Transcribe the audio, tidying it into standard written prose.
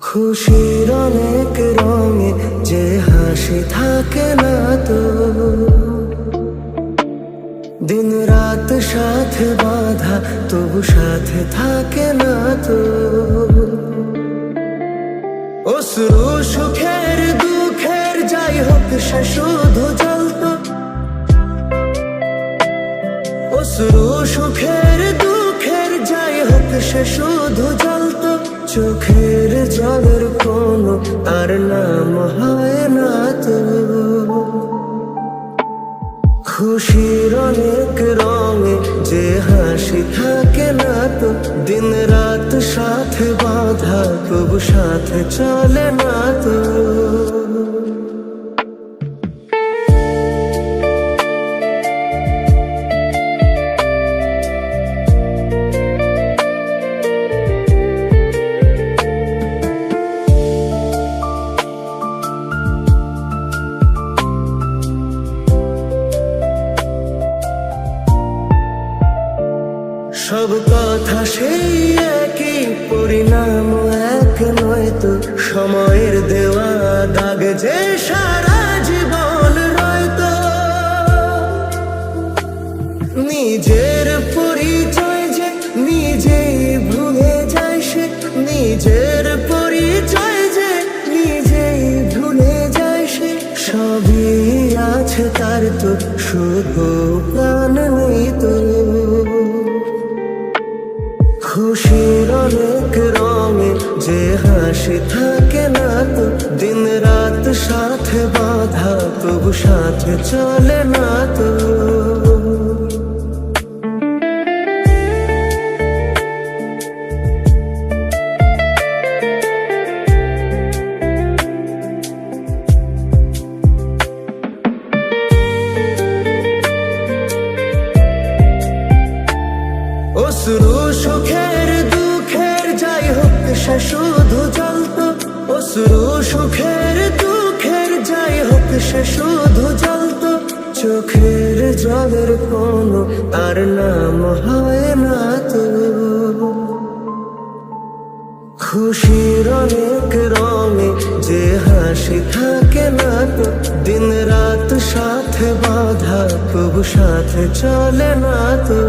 খুশির অনেক রঙে যে হাসি থাকে না তো, দিন রাত সাথে বাঁধা তবু সাথে থাকে না তো। অশ্রু সুখের দুঃখের যাই হোক সে শুধু জ্বলতো, অশ্রু সুখের দুঃখের যাই হোক সে শুধু জ্বলতো। চোখের জলের কোনো আর নাম হয় না তো। খুশির অনেক রঙে যে হাসি থাকে না তো, দিন রাত সাথে বাঁধা তবু সাথে চলে না তো। সব কথা সেই একই, পরিণাম এক নয় তো। সময়ের দেওয়া দাগ যে সারা জীবন রয়তো। নিজের পরিচয় যে নিজেই ভুলে যায় সে, নিজের পরিচয় যে নিজেই ভুলে যায় সে। সবই আছে তার তো, শুধু প্রাণ নেই তো। খুশির অনেক রঙে যে হাসি থাকে না তো, দিন রাত সাথে বাঁধা তবু সাথে চলে না তো। অশ্রু সুখের দুঃখের যাই হোক সে শুধু জ্বলতো, অশ্রু সুখের দুঃখের যাই হোক সে শুধু জ্বলতো। চোখের জলের কোনো আর নাম হয় না তো। খুশির অনেক রঙে যে হাসি থাকে না তো, দিন রাত সাথে বাঁধা তবু সাথে চলে না তো।